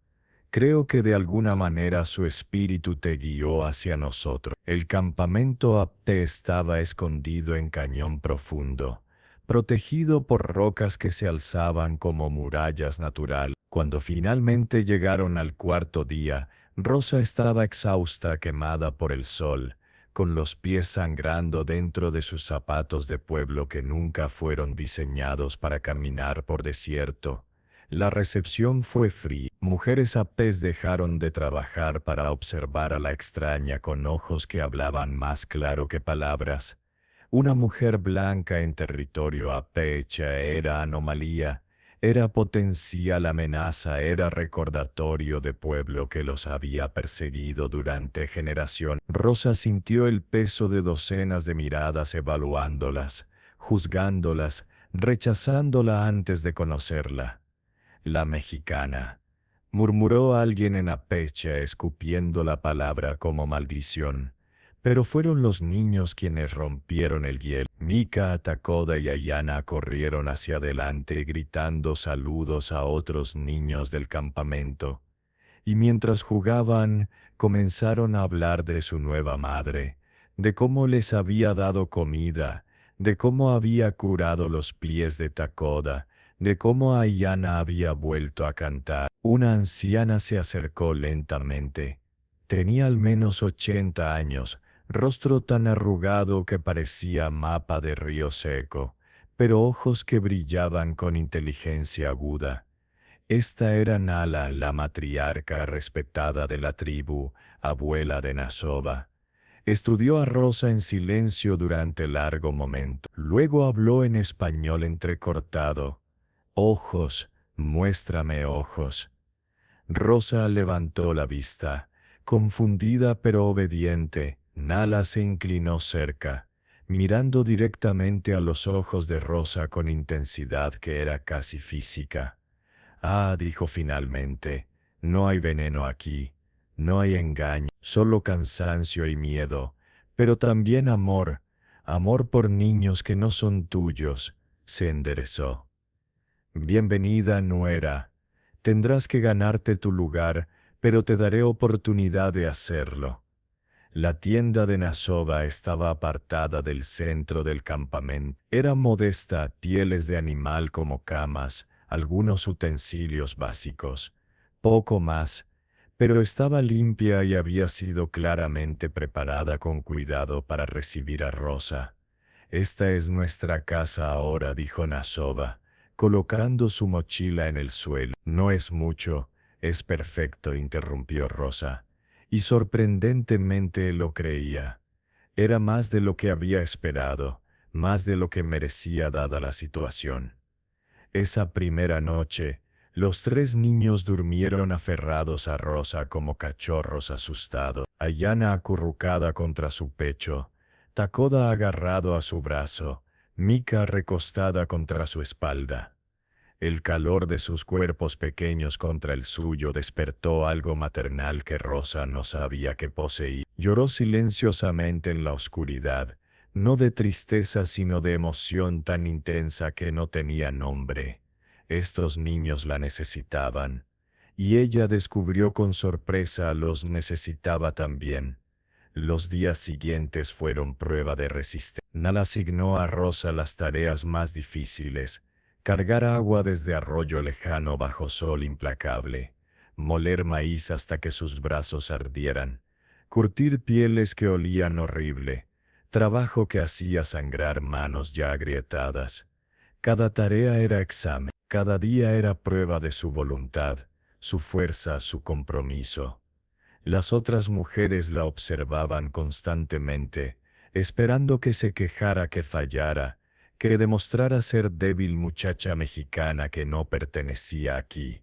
Creo que de alguna manera su espíritu te guió hacia nosotros». El campamento Apte estaba escondido en Cañón Profundo, protegido por rocas que se alzaban como murallas naturales. Cuando finalmente llegaron al 4.º día, Rosa estaba exhausta, quemada por el sol, con los pies sangrando dentro de sus zapatos de pueblo que nunca fueron diseñados para caminar por desierto. La recepción fue fría. Mujeres apes dejaron de trabajar para observar a la extraña con ojos que hablaban más claro que palabras. Una mujer blanca en territorio apecha era anomalía, era potencial amenaza, era recordatorio de pueblo que los había perseguido durante generaciones. Rosa sintió el peso de docenas de miradas evaluándolas, juzgándolas, rechazándola antes de conocerla. La mexicana, murmuró alguien en apecha escupiendo la palabra como maldición. Pero fueron los niños quienes rompieron el hielo. Mika, Takoda y Ayana corrieron hacia adelante gritando saludos a otros niños del campamento. Y mientras jugaban, comenzaron a hablar de su nueva madre, de cómo les había dado comida, de cómo había curado los pies de Takoda, de cómo Ayana había vuelto a cantar. Una anciana se acercó lentamente. Tenía al menos 80 años, rostro tan arrugado que parecía mapa de río seco, pero ojos que brillaban con inteligencia aguda. Esta era Nala, la matriarca respetada de la tribu, abuela de Nasova. Estudió a Rosa en silencio durante largo momento. Luego habló en español entrecortado. Ojos, muéstrame ojos. Rosa levantó la vista. Confundida pero obediente, Nala se inclinó cerca, mirando directamente a los ojos de Rosa con intensidad que era casi física. Ah, dijo finalmente, no hay veneno aquí, no hay engaño, solo cansancio y miedo, pero también amor, amor por niños que no son tuyos. Se enderezó. Bienvenida, nuera. Tendrás que ganarte tu lugar, pero te daré oportunidad de hacerlo. La tienda de Nasova estaba apartada del centro del campamento. Era modesta, pieles de animal como camas, algunos utensilios básicos, poco más, pero estaba limpia y había sido claramente preparada con cuidado para recibir a Rosa. Esta es nuestra casa ahora, dijo Nasova, colocando su mochila en el suelo. No es mucho, es perfecto, interrumpió Rosa. Y sorprendentemente lo creía. Era más de lo que había esperado, más de lo que merecía dada la situación. Esa primera noche, los tres niños durmieron aferrados a Rosa como cachorros asustados. Ayana acurrucada contra su pecho, Takoda agarrado a su brazo, Mika recostada contra su espalda. El calor de sus cuerpos pequeños contra el suyo despertó algo maternal que Rosa no sabía que poseía. Lloró silenciosamente en la oscuridad, no de tristeza sino de emoción tan intensa que no tenía nombre. Estos niños la necesitaban, y ella descubrió con sorpresa los necesitaba también. Los días siguientes fueron prueba de resistencia. Nala asignó a Rosa las tareas más difíciles: cargar agua desde arroyo lejano bajo sol implacable, moler maíz hasta que sus brazos ardieran, curtir pieles que olían horrible, trabajo que hacía sangrar manos ya agrietadas. Cada tarea era examen, cada día era prueba de su voluntad, su fuerza, su compromiso. Las otras mujeres la observaban constantemente, esperando que se quejara, que fallara, que demostrara ser débil muchacha mexicana que no pertenecía aquí.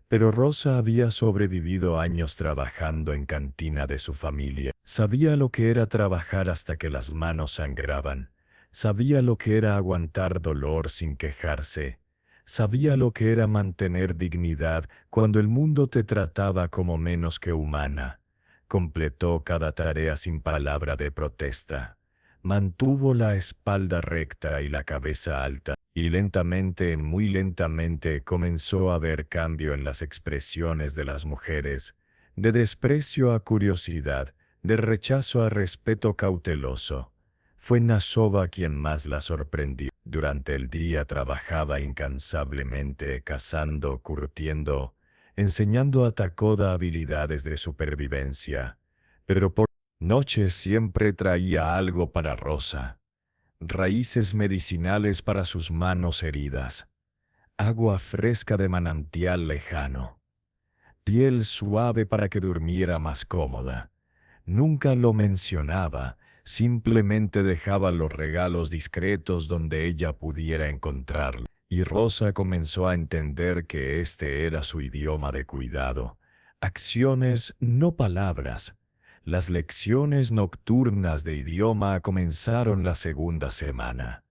Pero Rosa había sobrevivido años trabajando en cantina de su familia. Sabía lo que era trabajar hasta que las manos sangraban. Sabía lo que era aguantar dolor sin quejarse. Sabía lo que era mantener dignidad cuando el mundo te trataba como menos que humana. Completó cada tarea sin palabra de protesta. Mantuvo la espalda recta y la cabeza alta, y lentamente, muy lentamente, comenzó a haber cambio en las expresiones de las mujeres, de desprecio a curiosidad, de rechazo a respeto cauteloso. Fue Nasova quien más la sorprendió. Durante el día trabajaba incansablemente, cazando, curtiendo, enseñando a Takoda habilidades de supervivencia, pero por Noche siempre traía algo para Rosa: raíces medicinales para sus manos heridas, agua fresca de manantial lejano, piel suave para que durmiera más cómoda. Nunca lo mencionaba, simplemente dejaba los regalos discretos donde ella pudiera encontrarlo. Y Rosa comenzó a entender que este era su idioma de cuidado. Acciones, no palabras. Las lecciones nocturnas de idioma comenzaron la segunda semana.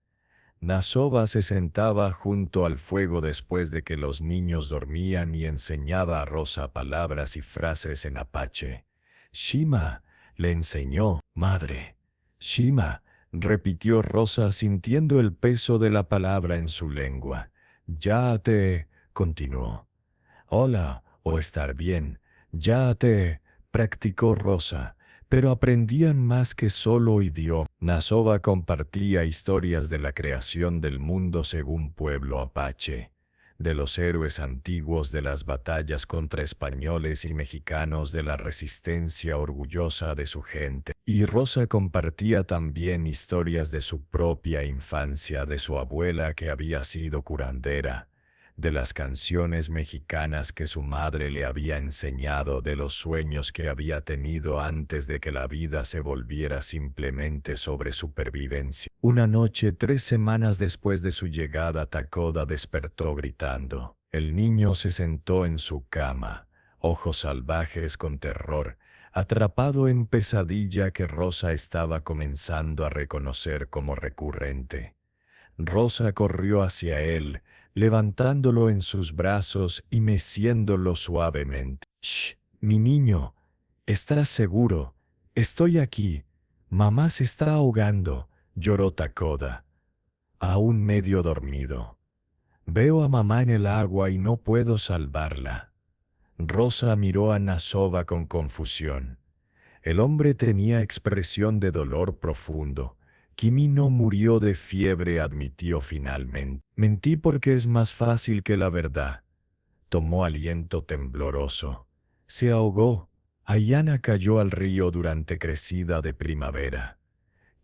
Nasova se sentaba junto al fuego después de que los niños dormían y enseñaba a Rosa palabras y frases en apache. Shima, le enseñó, madre. Shima, repitió Rosa sintiendo el peso de la palabra en su lengua. Ya te, continuó. Hola, o estar bien. Ya te, practicó Rosa, pero aprendían más que solo idioma. Nasova compartía historias de la creación del mundo según pueblo apache, de los héroes antiguos, de las batallas contra españoles y mexicanos, de la resistencia orgullosa de su gente. Y Rosa compartía también historias de su propia infancia, de su abuela que había sido curandera, de las canciones mexicanas que su madre le había enseñado, de los sueños que había tenido antes de que la vida se volviera simplemente sobre supervivencia. Una noche, 3 semanas después de su llegada, Takoda despertó gritando. El niño se sentó en su cama, ojos salvajes con terror, atrapado en pesadilla que Rosa estaba comenzando a reconocer como recurrente. Rosa corrió hacia él, levantándolo en sus brazos y meciéndolo suavemente. «Shh, mi niño, ¿estás seguro? Estoy aquí. Mamá se está ahogando», lloró Takoda, aún medio dormido. «Veo a mamá en el agua y no puedo salvarla». Rosa miró a Nasova con confusión. El hombre tenía expresión de dolor profundo. «Kimi no murió de fiebre», admitió finalmente. «Mentí porque es más fácil que la verdad». Tomó aliento tembloroso. Se ahogó. Ayana cayó al río durante crecida de primavera.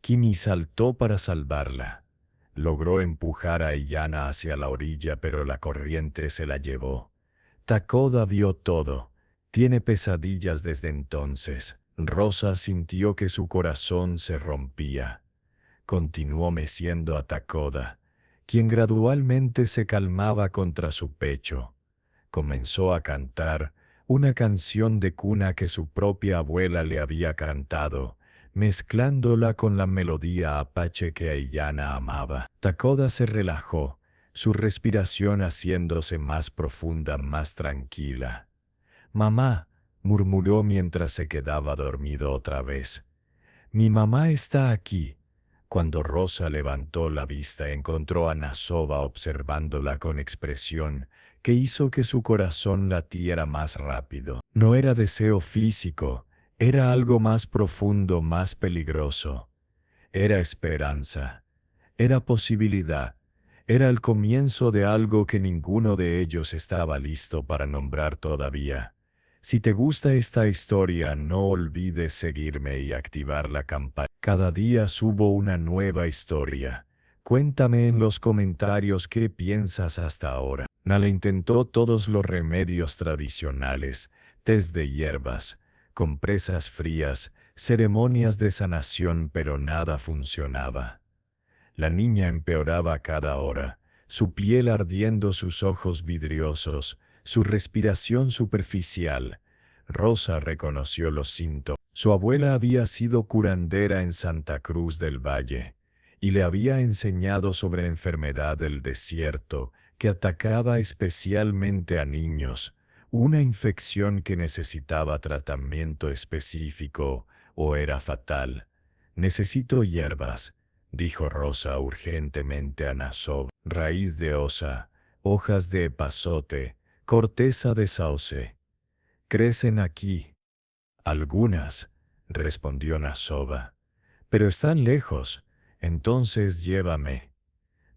Kimi saltó para salvarla. Logró empujar a Ayana hacia la orilla, pero la corriente se la llevó. Takoda vio todo. Tiene pesadillas desde entonces. Rosa sintió que su corazón se rompía. Continuó meciendo a Takoda, quien gradualmente se calmaba contra su pecho. Comenzó a cantar una canción de cuna que su propia abuela le había cantado, mezclándola con la melodía apache que Ayana amaba. Takoda se relajó, su respiración haciéndose más profunda, más tranquila. «Mamá», murmuró mientras se quedaba dormido otra vez. «Mi mamá está aquí». Cuando Rosa levantó la vista, encontró a Nasova observándola con expresión que hizo que su corazón latiera más rápido. No era deseo físico, era algo más profundo, más peligroso. Era esperanza, era posibilidad, era el comienzo de algo que ninguno de ellos estaba listo para nombrar todavía. Si te gusta esta historia, no olvides seguirme y activar la campana. Cada día subo una nueva historia. Cuéntame en los comentarios qué piensas hasta ahora. Nala intentó todos los remedios tradicionales, tés de hierbas, compresas frías, ceremonias de sanación, pero nada funcionaba. La niña empeoraba cada hora, su piel ardiendo, sus ojos vidriosos, su respiración superficial. Rosa reconoció los síntomas. Su abuela había sido curandera en Santa Cruz del Valle y le había enseñado sobre la enfermedad del desierto que atacaba especialmente a niños, una infección que necesitaba tratamiento específico o era fatal. «Necesito hierbas», dijo Rosa urgentemente a Nasov. «Raíz de osa, hojas de epazote, corteza de sauce. Crecen aquí». «Algunas», respondió Nasova, «pero están lejos. Entonces llévame».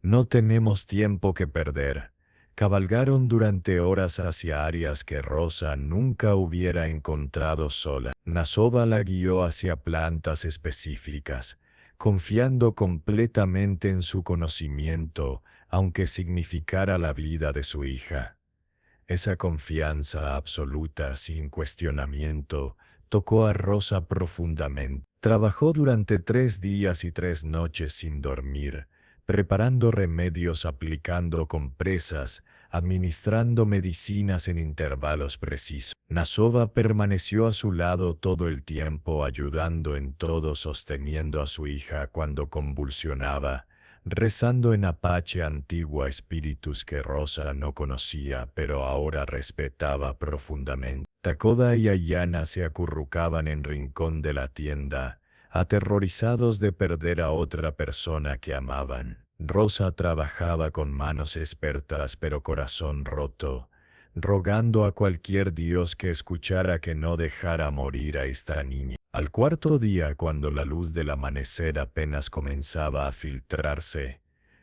«No tenemos tiempo que perder». Cabalgaron durante horas hacia áreas que Rosa nunca hubiera encontrado sola. Nasova la guió hacia plantas específicas, confiando completamente en su conocimiento, aunque significara la vida de su hija. Esa confianza absoluta, sin cuestionamiento, tocó a Rosa profundamente. Trabajó durante 3 días y 3 noches sin dormir, preparando remedios, aplicando compresas, administrando medicinas en intervalos precisos. Nasova permaneció a su lado todo el tiempo, ayudando en todo, sosteniendo a su hija cuando convulsionaba, rezando en apache antiguo a espíritus que Rosa no conocía, pero ahora respetaba profundamente. Takoda y Ayana se acurrucaban en rincón de la tienda, aterrorizados de perder a otra persona que amaban. Rosa trabajaba con manos expertas pero corazón roto, rogando a cualquier dios que escuchara que no dejara morir a esta niña. Al cuarto día, cuando la luz del amanecer apenas comenzaba a filtrarse,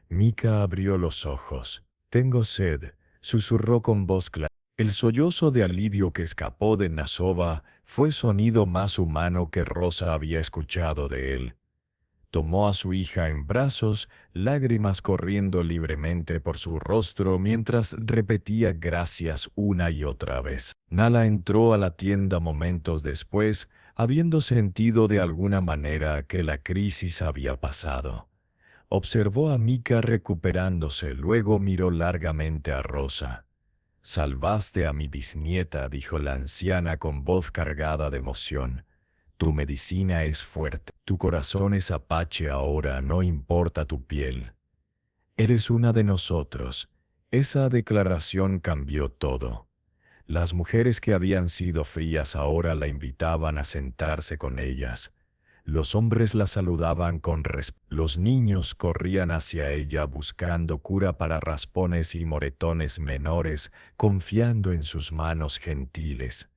Mika abrió los ojos. «Tengo sed», susurró con voz clara. El sollozo de alivio que escapó de Nasova fue sonido más humano que Rosa había escuchado de él. Tomó a su hija en brazos, lágrimas corriendo libremente por su rostro mientras repetía gracias una y otra vez. Nala entró a la tienda momentos después, habiendo sentido de alguna manera que la crisis había pasado. Observó a Mika recuperándose, luego miró largamente a Rosa. «Salvaste a mi bisnieta», dijo la anciana con voz cargada de emoción. «Tu medicina es fuerte, tu corazón es apache ahora, no importa tu piel. Eres una de nosotros». Esa declaración cambió todo. Las mujeres que habían sido frías ahora la invitaban a sentarse con ellas. Los hombres la saludaban con respeto. Los niños corrían hacia ella buscando cura para raspones y moretones menores, confiando en sus manos gentiles.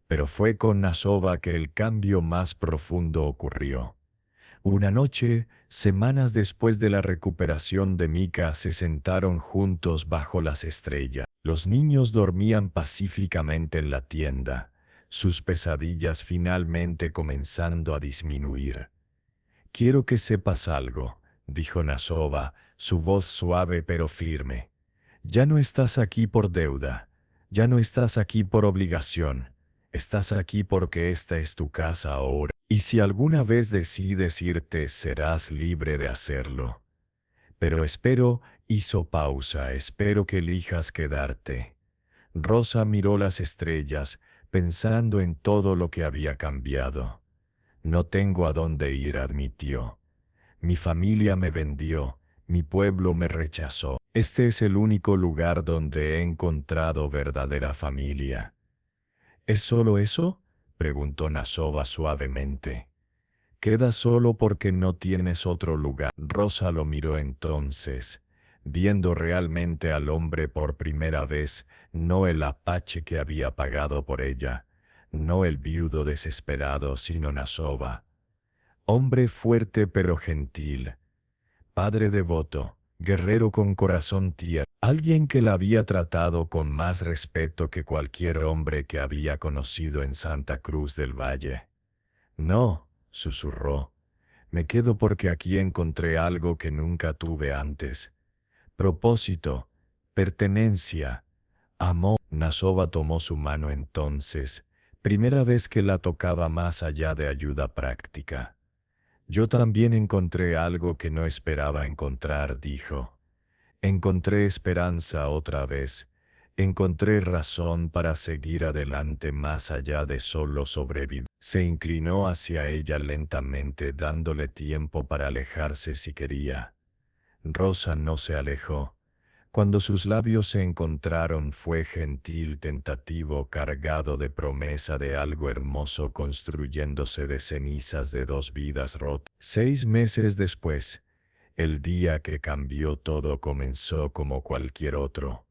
Pero fue con Nasova que el cambio más profundo ocurrió. Una noche, semanas después de la recuperación de Mika, se sentaron juntos bajo las estrellas. Los niños dormían pacíficamente en la tienda, sus pesadillas finalmente comenzando a disminuir. «Quiero que sepas algo», dijo Nasova, su voz suave pero firme. «Ya no estás aquí por deuda, ya no estás aquí por obligación, estás aquí porque esta es tu casa ahora. Y si alguna vez decides irte, serás libre de hacerlo. Pero espero», hizo pausa, «espero que elijas quedarte». Rosa miró las estrellas, pensando en todo lo que había cambiado. «No tengo a dónde ir», admitió. «Mi familia me vendió, mi pueblo me rechazó. Este es el único lugar donde he encontrado verdadera familia». «¿Es solo eso?», preguntó Nasova suavemente. «¿Quedas solo porque no tienes otro lugar?». Rosa lo miró entonces, viendo realmente al hombre por primera vez, no el apache que había pagado por ella, no el viudo desesperado, sino Nasova. Hombre fuerte pero gentil, padre devoto, guerrero con corazón tierno, alguien que la había tratado con más respeto que cualquier hombre que había conocido en Santa Cruz del Valle. «No», susurró, «me quedo porque aquí encontré algo que nunca tuve antes. Propósito, pertenencia, amor». Nasova tomó su mano entonces, primera vez que la tocaba más allá de ayuda práctica. «Yo también encontré algo que no esperaba encontrar», dijo. «Encontré esperanza otra vez. Encontré razón para seguir adelante más allá de solo sobrevivir». Se inclinó hacia ella lentamente, dándole tiempo para alejarse si quería. Rosa no se alejó. Cuando sus labios se encontraron fue gentil, tentativo, cargado de promesa de algo hermoso construyéndose de cenizas de 2 vidas rotas. 6 meses después, el día que cambió todo comenzó como cualquier otro.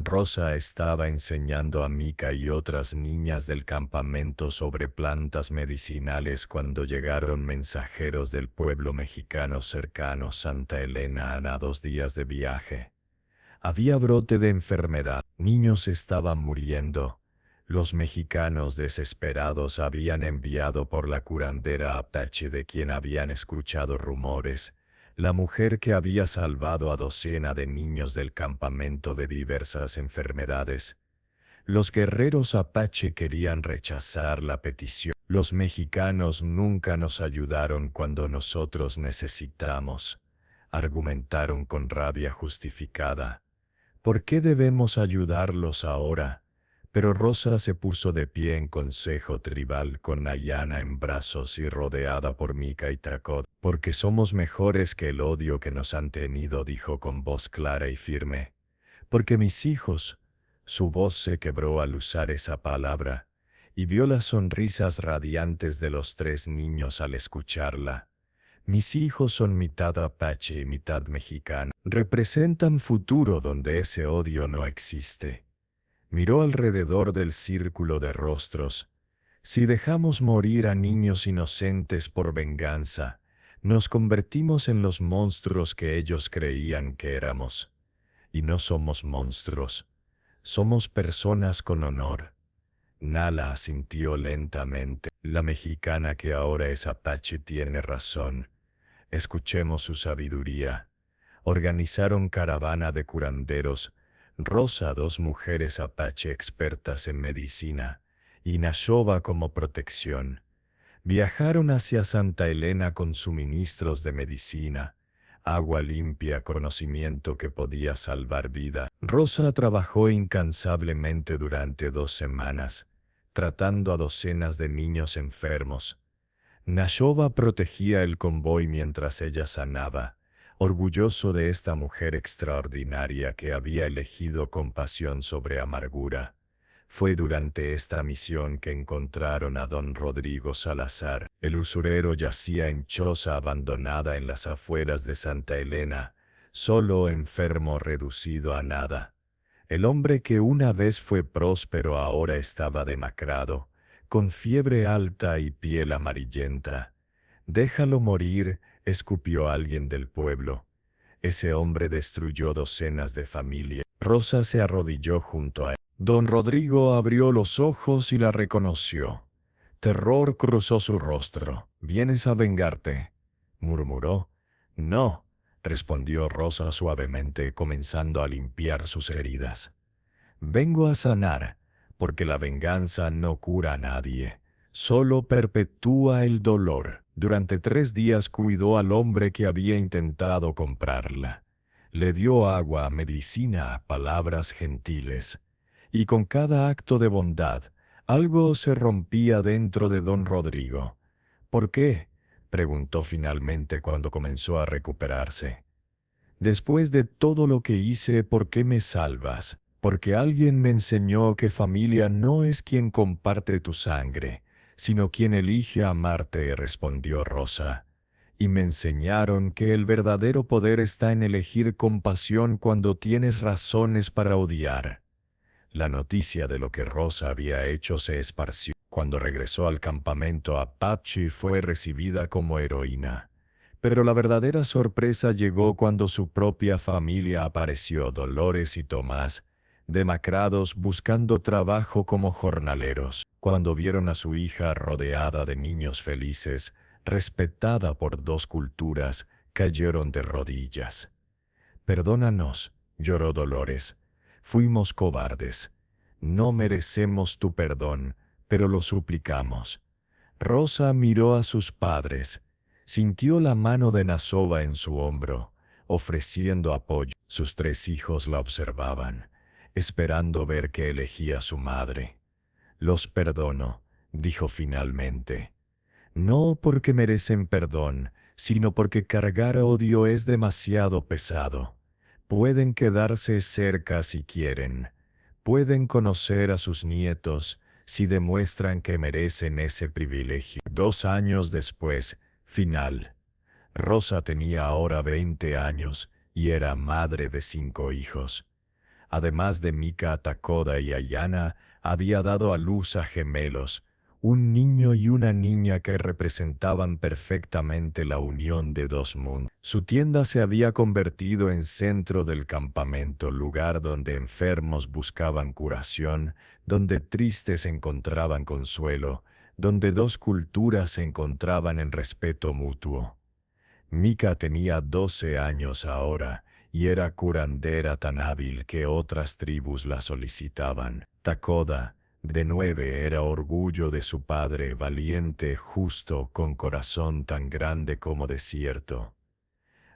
Rosa estaba enseñando a Mika y otras niñas del campamento sobre plantas medicinales cuando llegaron mensajeros del pueblo mexicano cercano Santa Elena a 2 días de viaje. Había brote de enfermedad. Niños estaban muriendo. Los mexicanos desesperados habían enviado por la curandera Apache, de quien habían escuchado rumores, la mujer que había salvado a docena de niños del campamento de diversas enfermedades. Los guerreros Apache querían rechazar la petición. Los mexicanos nunca nos ayudaron cuando nosotros necesitamos, argumentaron con rabia justificada. ¿Por qué debemos ayudarlos ahora? Pero Rosa se puso de pie en consejo tribal con Nayana en brazos y rodeada por Mika y Tacot. Porque somos mejores que el odio que nos han tenido, dijo con voz clara y firme. Porque mis hijos. Su voz se quebró al usar esa palabra, y vio las sonrisas radiantes de los 3 niños al escucharla. Mis hijos son mitad apache y mitad mexicano. Representan futuro donde ese odio no existe. Miró alrededor del círculo de rostros. Si dejamos morir a niños inocentes por venganza, nos convertimos en los monstruos que ellos creían que éramos. Y no somos monstruos. Somos personas con honor. Nala asintió lentamente. La mexicana que ahora es apache tiene razón. Escuchemos su sabiduría. Organizaron caravana de curanderos, Rosa 2 mujeres apache expertas en medicina, y Nashova como protección. Viajaron hacia Santa Elena con suministros de medicina, agua limpia, conocimiento que podía salvar vida. Rosa trabajó incansablemente durante 2 semanas, tratando a docenas de niños enfermos. Nashova protegía el convoy mientras ella sanaba, orgulloso de esta mujer extraordinaria que había elegido compasión sobre amargura. Fue durante esta misión que encontraron a don Rodrigo Salazar. El usurero yacía en choza abandonada en las afueras de Santa Elena, solo, enfermo, reducido a nada. El hombre que una vez fue próspero ahora estaba demacrado, con fiebre alta y piel amarillenta. «Déjalo morir», escupió alguien del pueblo. Ese hombre destruyó docenas de familias. Rosa se arrodilló junto a él. Don Rodrigo abrió los ojos y la reconoció. Terror cruzó su rostro. «¿Vienes a vengarte?», murmuró. «No», respondió Rosa suavemente, comenzando a limpiar sus heridas. «Vengo a sanar, porque la venganza no cura a nadie, solo perpetúa el dolor». Durante 3 días cuidó al hombre que había intentado comprarla. Le dio agua, medicina, palabras gentiles. Y con cada acto de bondad, algo se rompía dentro de don Rodrigo. «¿Por qué?», preguntó finalmente cuando comenzó a recuperarse. «Después de todo lo que hice, ¿por qué me salvas? Porque alguien me enseñó que familia no es quien comparte tu sangre, sino quien elige amarte», respondió Rosa. «Y me enseñaron que el verdadero poder está en elegir compasión cuando tienes razones para odiar». La noticia de lo que Rosa había hecho se esparció. Cuando regresó al campamento Apache fue recibida como heroína. Pero la verdadera sorpresa llegó cuando su propia familia apareció, Dolores y Tomás, demacrados buscando trabajo como jornaleros. Cuando vieron a su hija rodeada de niños felices, respetada por 2 culturas, cayeron de rodillas. «Perdónanos», lloró Dolores. «Fuimos cobardes. No merecemos tu perdón, pero lo suplicamos». Rosa miró a sus padres. Sintió la mano de Nashova en su hombro, ofreciendo apoyo. Sus 3 hijos la observaban, esperando ver qué elegía su madre. «Los perdono», dijo finalmente. «No porque merecen perdón, sino porque cargar odio es demasiado pesado. Pueden quedarse cerca si quieren. Pueden conocer a sus nietos si demuestran que merecen ese privilegio». 2 años después, final. Rosa tenía ahora 20 años y era madre de 5 hijos. Además de Mika, Takoda y Ayana, había dado a luz a gemelos, Un niño y una niña que representaban perfectamente la unión de dos mundos. Su tienda se había convertido en centro del campamento, lugar donde enfermos buscaban curación, donde tristes encontraban consuelo, donde dos culturas se encontraban en respeto mutuo. Mika tenía 12 años ahora, y era curandera tan hábil que otras tribus la solicitaban. Takoda, de 9, era orgullo de su padre, valiente, justo, con corazón tan grande como desierto.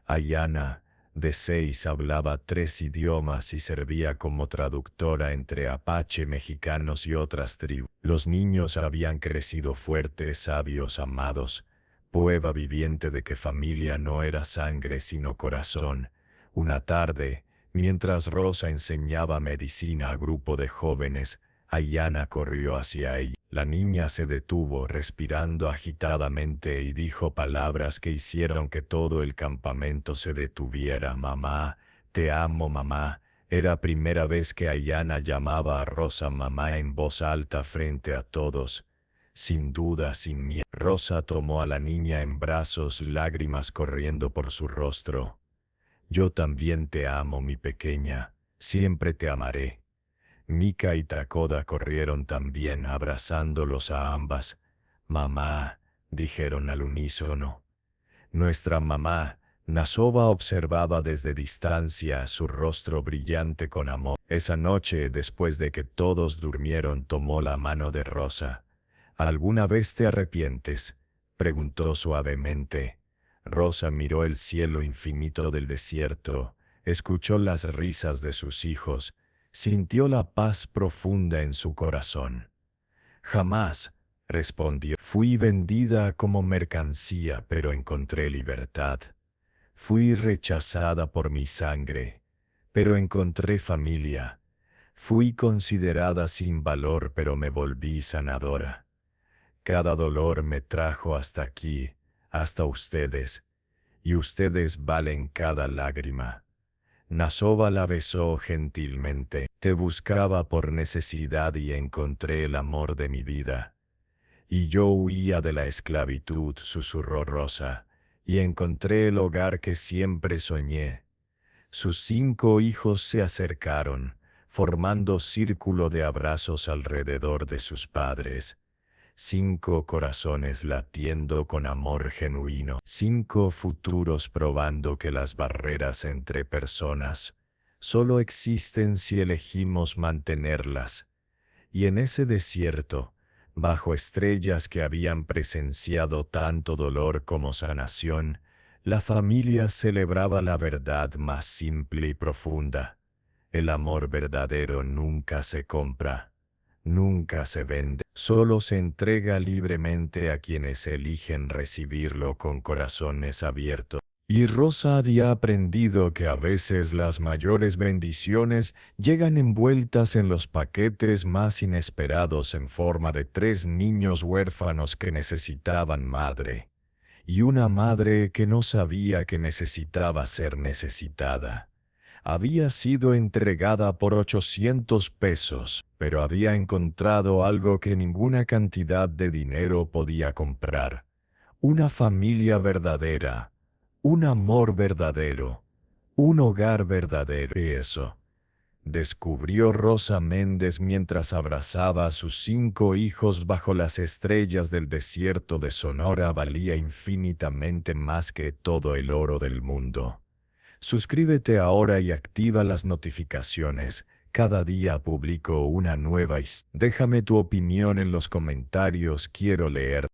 Ayana, de 6, hablaba 3 idiomas y servía como traductora entre apache, mexicanos y otras tribus. Los niños habían crecido fuertes, sabios, amados, prueba viviente de que familia no era sangre sino corazón. Una tarde, mientras Rosa enseñaba medicina a grupo de jóvenes, Ayana corrió hacia ella. La niña se detuvo, respirando agitadamente, y dijo palabras que hicieron que todo el campamento se detuviera. Mamá, te amo, mamá. Era primera vez que Ayana llamaba a Rosa mamá en voz alta frente a todos. Sin duda, sin miedo. Rosa tomó a la niña en brazos, lágrimas corriendo por su rostro. Yo también te amo, mi pequeña. Siempre te amaré. Mika y Takoda corrieron también, abrazándolos a ambas. Mamá, dijeron al unísono. Nuestra mamá. Nasova observaba desde distancia, su rostro brillante con amor. Esa noche, después de que todos durmieron, tomó la mano de Rosa. ¿Alguna vez te arrepientes?, preguntó suavemente. Rosa miró el cielo infinito del desierto, escuchó las risas de sus hijos, sintió la paz profunda en su corazón. Jamás, respondió. Fui vendida como mercancía, pero encontré libertad. Fui rechazada por mi sangre, pero encontré familia. Fui considerada sin valor, pero me volví sanadora. Cada dolor me trajo hasta aquí, hasta ustedes, y ustedes valen cada lágrima. Nasova la besó gentilmente. Te buscaba por necesidad y encontré el amor de mi vida. Y yo huía de la esclavitud, susurró Rosa, y encontré el hogar que siempre soñé. Sus 5 hijos se acercaron, formando círculo de abrazos alrededor de sus padres. 5 corazones latiendo con amor genuino. 5 futuros probando que las barreras entre personas solo existen si elegimos mantenerlas. Y en ese desierto, bajo estrellas que habían presenciado tanto dolor como sanación, la familia celebraba la verdad más simple y profunda. El amor verdadero nunca se compra, nunca se vende, solo se entrega libremente a quienes eligen recibirlo con corazones abiertos. Y Rosa había aprendido que a veces las mayores bendiciones llegan envueltas en los paquetes más inesperados, en forma de 3 niños huérfanos que necesitaban madre, y una madre que no sabía que necesitaba ser necesitada. Había sido entregada por 800 pesos, pero había encontrado algo que ninguna cantidad de dinero podía comprar: una familia verdadera. Un amor verdadero, un hogar verdadero. Eso descubrió Rosa Méndez mientras abrazaba a sus 5 hijos bajo las estrellas del desierto de Sonora. Valía infinitamente más que todo el oro del mundo. Suscríbete ahora y activa las notificaciones. Cada día publico una nueva historia. Déjame tu opinión en los comentarios, quiero leer.